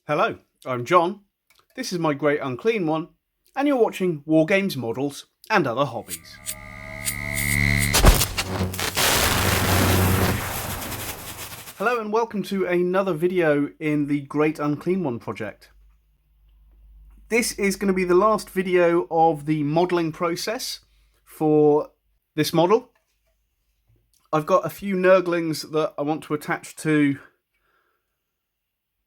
Hello, I'm John. This is my Great Unclean One, and you're watching War Games, Models, and Other Hobbies. Hello and welcome to another video in the Great Unclean One project. This is going to be the last video of the modelling process for this model. I've got a few nurglings that I want to attach to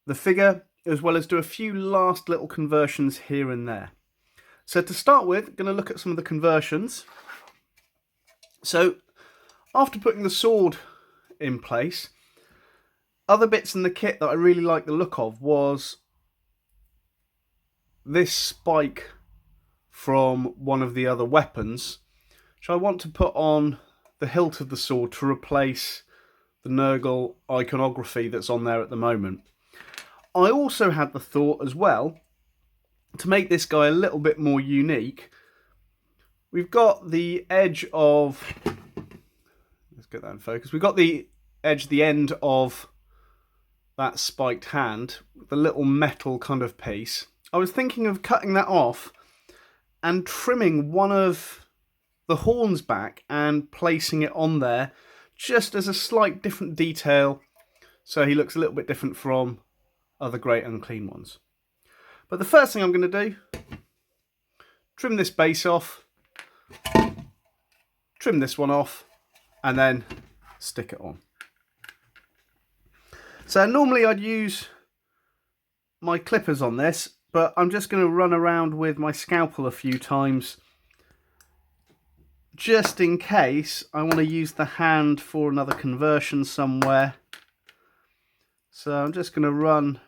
the figure, as well as do a few last little conversions here and there. So to start with, I'm going to look at some of the conversions. So after putting the sword in place, other bits in the kit that I really like the look of was this spike from one of the other weapons, which I want to put on the hilt of the sword to replace the Nurgle iconography that's on there at the moment. I also had the thought as well, to make this guy a little bit more unique, we've got the edge of, let's get that in focus, we've got the edge, the end of that spiked hand, the little metal kind of piece. I was thinking of cutting that off and trimming one of the horns back and placing it on there, just as a slight different detail, so he looks a little bit different from other Great Unclean Ones. But the first thing I'm going to do, trim this base off, trim this one off, and then stick it on. So normally I'd use my clippers on this, but I'm just going to run around with my scalpel a few times, just in case I want to use the hand for another conversion somewhere. So I'm just going to run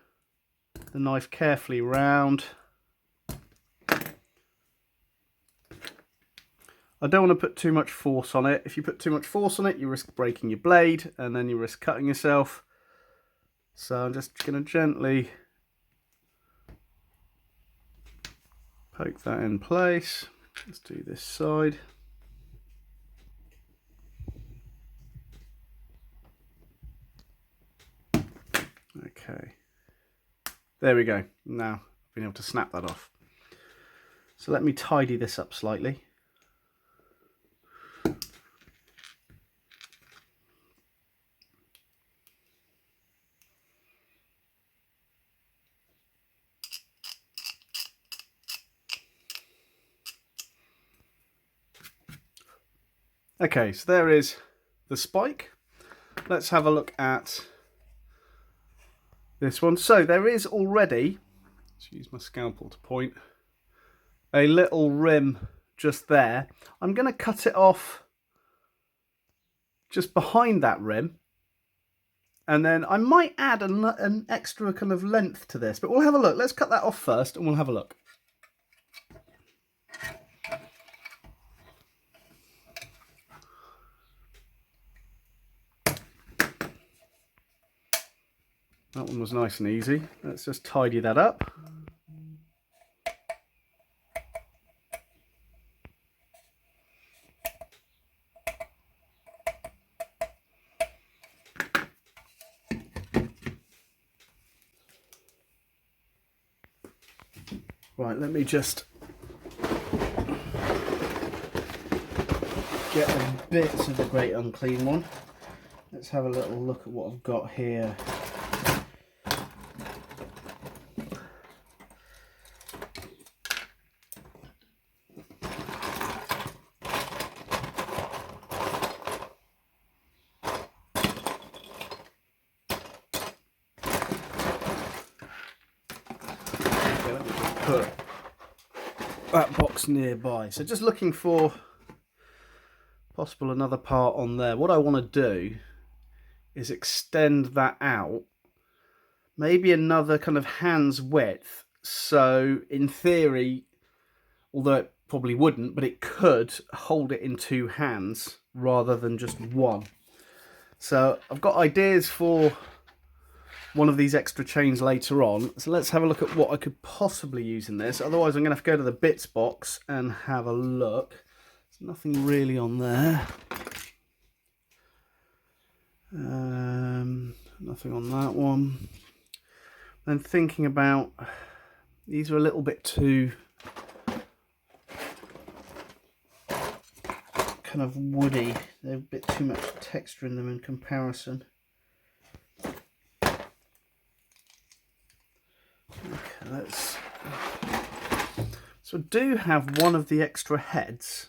the knife carefully round. I don't want to put too much force on it. If you put too much force on it, you risk breaking your blade and then you risk cutting yourself. So I'm just going to gently poke that in place. Let's do this side. Okay. There we go. Now I've been able to snap that off. So let me tidy this up slightly. Okay, so there is the spike. Let's have a look at this one. So there is already, let's use my scalpel to point, a little rim just there. I'm going to cut it off just behind that rim, and then I might add an extra kind of length to this, but we'll have a look. Let's cut that off first and we'll have a look. That one was nice and easy. Let's just tidy that up. Right, let me just get a bit of the Great Unclean One. Let's have a little look at what I've got here. Put that box nearby. So just looking for possible another part on there. What I want to do is extend that out, maybe another kind of hand's width. So in theory, although it probably wouldn't, but it could hold it in two hands rather than just one. So I've got ideas for one of these extra chains later on, so let's have a look at what I could possibly use in this. Otherwise I'm going to have to go to the bits box and have a look. There's nothing really on there. Nothing on that one. then thinking about, these are a little bit too kind of woody. They're a bit too much texture in them in comparison. Okay, so I do have one of the extra heads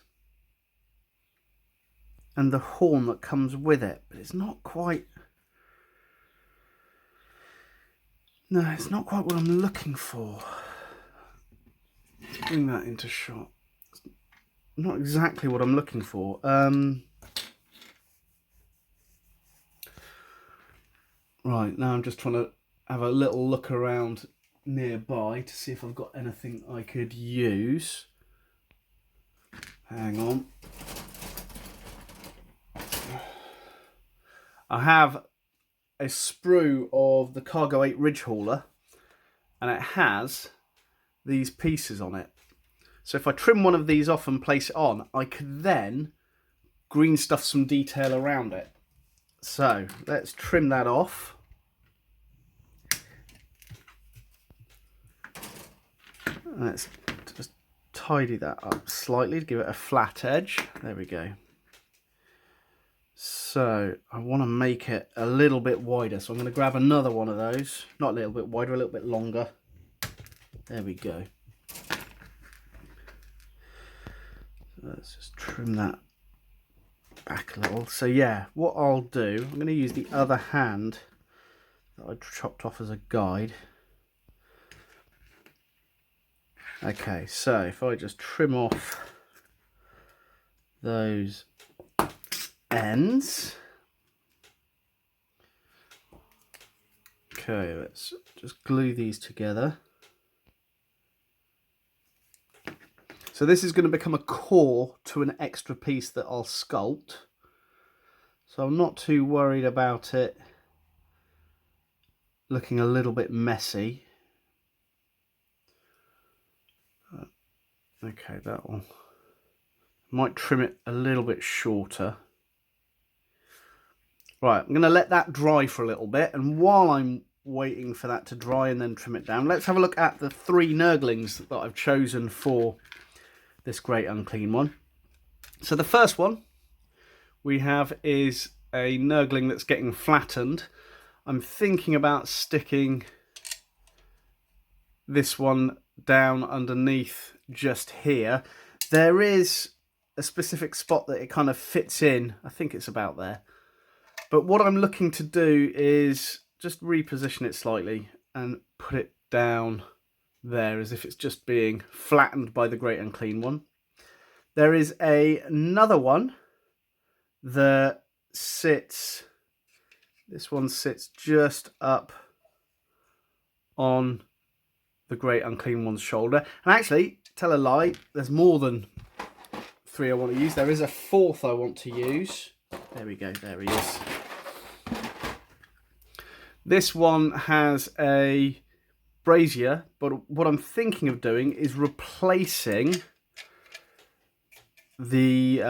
and the horn that comes with it, but it's not quite... No, it's not quite what I'm looking for. Let's bring that into shot. It's not exactly what I'm looking for. Right, now I'm just trying to have a little look around nearby to see if I've got anything I could use. Hang on. I have a sprue of the Cargo 8 ridge hauler, and it has these pieces on it. So if I trim one of these off and place it on, I could then green stuff some detail around it. So let's trim that off. Let's just tidy that up slightly to give it a flat edge. There we go. So I want to make it a little bit wider, so I'm going to grab another one of those. Not a little bit wider, a little bit longer. There we go. So let's just trim that back a little. So yeah, what I'll do, I'm going to use the other hand that I chopped off as a guide. Okay, so if I just trim off those ends. Okay, let's just glue these together. So this is going to become a core to an extra piece that I'll sculpt. So I'm not too worried about it looking a little bit messy. Okay, that one. Might trim it a little bit shorter. Right, I'm going to let that dry for a little bit, and while I'm waiting for that to dry and then trim it down, let's have a look at the 3 Nurglings that I've chosen for this Great Unclean One. So the first one we have is a Nurgling that's getting flattened. I'm thinking about sticking this one down underneath just here. There is a specific spot that it kind of fits in. I think it's about there. But what I'm looking to do is just reposition it slightly and put it down there as if it's just being flattened by the Great Unclean One. There is another one that sits, this one sits just up on the Great Unclean One's shoulder. And actually, tell a lie, there's more than 3 I want to use. There is a 4th I want to use. There we go, there he is. This one has a brazier, but what I'm thinking of doing is replacing the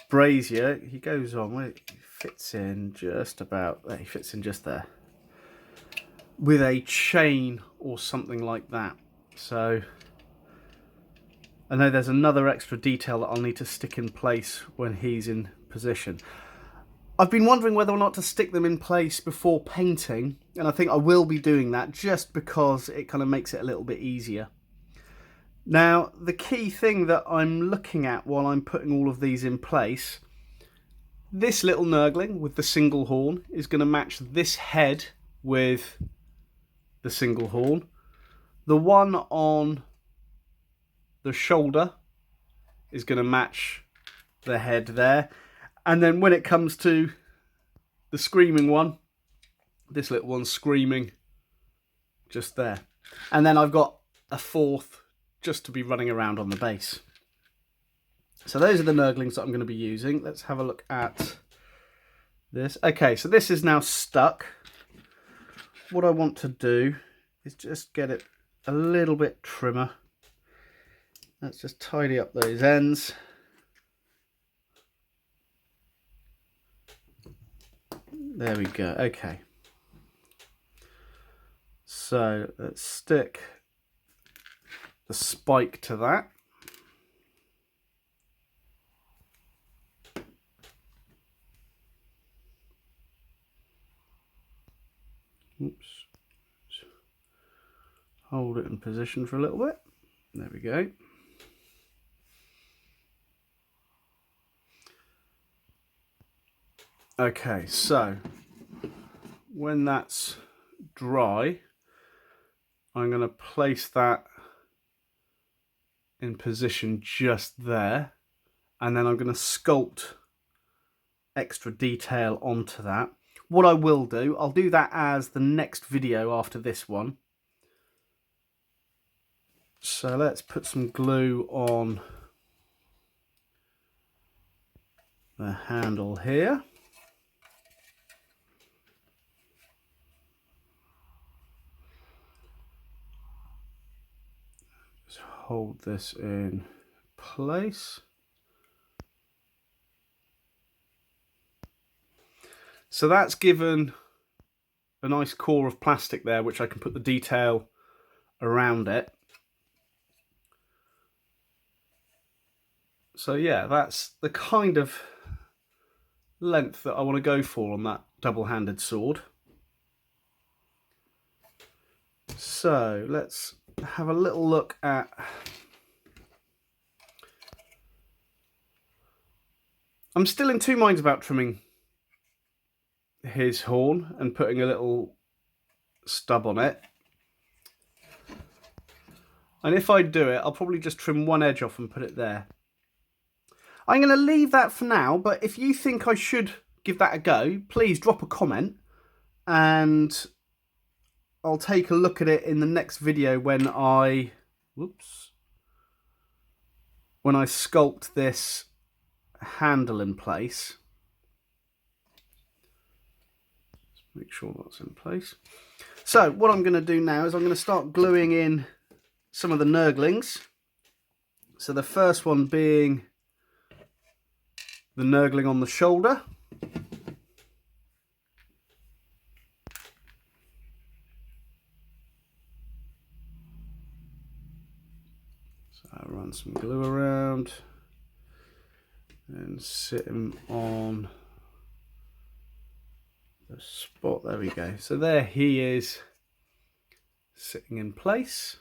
brazier. He goes on, he fits in just about there, he fits in just there, with a chain or something like that. So I know there's another extra detail that I'll need to stick in place when he's in position. I've been wondering whether or not to stick them in place before painting, and I think I will be doing that just because it kind of makes it a little bit easier. Now, the key thing that I'm looking at while I'm putting all of these in place, this little Nurgling with the single horn is going to match this head with the single horn. The one on the shoulder is going to match the head there. And then when it comes to the screaming one, this little one's screaming just there. And then I've got a 4th just to be running around on the base. So those are the Nurglings that I'm going to be using. Let's have a look at this. Okay, so this is now stuck. What I want to do is just get it a little bit trimmer. Let's just tidy up those ends. There we go. Okay. So let's stick the spike to that. Oops. Hold it in position for a little bit. There we go. Okay, so when that's dry, I'm going to place that in position just there, and then I'm going to sculpt extra detail onto that. What I will do, I'll do that as the next video after this one. So let's put some glue on the handle here. Just hold this in place. So that's given a nice core of plastic there, which I can put the detail around it. So yeah, that's the kind of length that I want to go for on that double-handed sword. So let's have a little look at I'm still in two minds about trimming his horn and putting a little stub on it. And if I do it, I'll probably just trim one edge off and put it there. I'm going to leave that for now, but if you think I should give that a go, please drop a comment and I'll take a look at it in the next video when I sculpt this handle in place. Let's make sure that's in place. So what I'm going to do now is I'm going to start gluing in some of the nurglings. So the first one being the nurgling on the shoulder. So I'll run some glue around and sit him on the spot. There we go. So there he is sitting in place.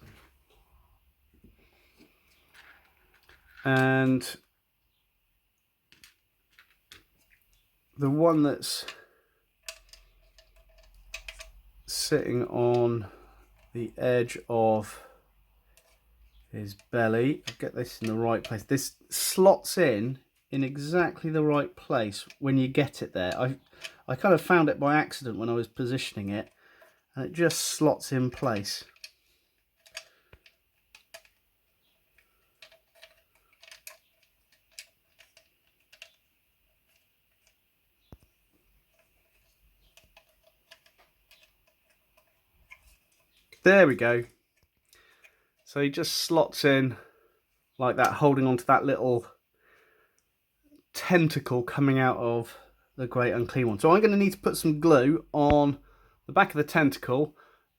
And the one that's sitting on the edge of his belly, I'll get this in the right place. This slots in exactly the right place when you get it there. I kind of found it by accident when I was positioning it, and it just slots in place. There we go. So he just slots in like that, holding onto that little tentacle coming out of the Great Unclean One. So I'm going to need to put some glue on the back of the tentacle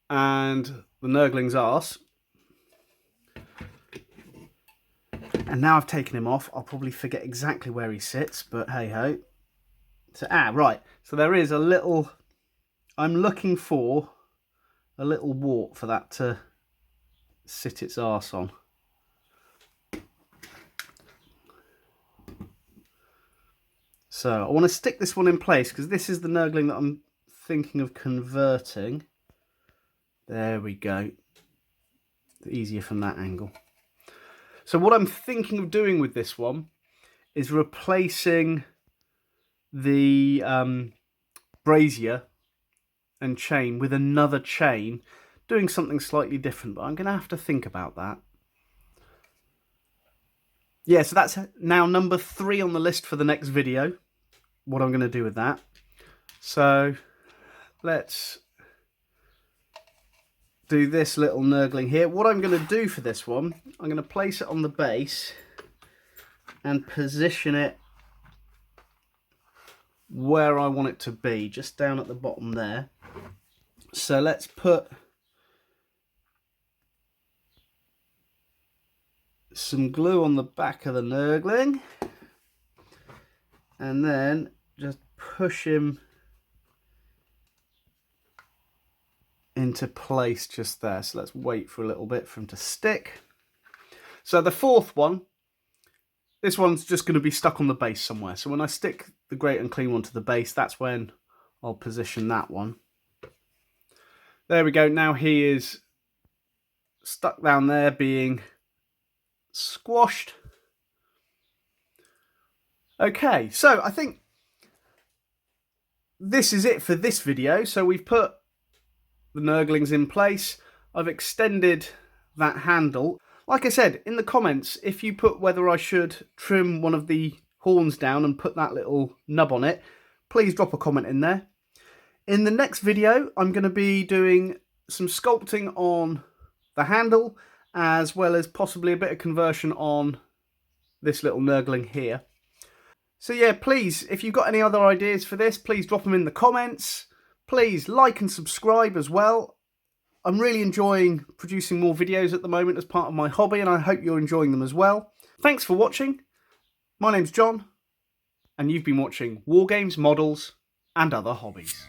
and the nurgling's arse. And now I've taken him off, I'll probably forget exactly where he sits, but hey ho. So, right. So there is a little, I'm looking for a little wart for that to sit its arse on. So I want to stick this one in place because this is the nurgling that I'm thinking of converting. There we go. Easier from that angle. So what I'm thinking of doing with this one is replacing the brazier and chain with another chain, doing something slightly different, but I'm going to have to think about that. Yeah, so that's now number 3 on the list for the next video, what I'm going to do with that. So let's do this little nurgling here. What I'm going to do for this one, I'm going to place it on the base and position it where I want it to be, just down at the bottom there. So let's put some glue on the back of the Nurgling, and then just push him into place just there. So let's wait for a little bit for him to stick. So the fourth one, this one's just going to be stuck on the base somewhere. So when I stick the Great Unclean One to the base, that's when I'll position that one. There we go. Now he is stuck down there being squashed. Okay, so I think this is it for this video. So we've put the Nurglings in place. I've extended that handle. Like I said, in the comments, if you put whether I should trim one of the horns down and put that little nub on it, please drop a comment in there. In the next video, I'm going to be doing some sculpting on the handle, as well as possibly a bit of conversion on this little Nurgling here. So yeah, please, if you've got any other ideas for this, please drop them in the comments. Please like and subscribe as well. I'm really enjoying producing more videos at the moment as part of my hobby, and I hope you're enjoying them as well. Thanks for watching. My name's John, and you've been watching War Games, Models, and Other Hobbies.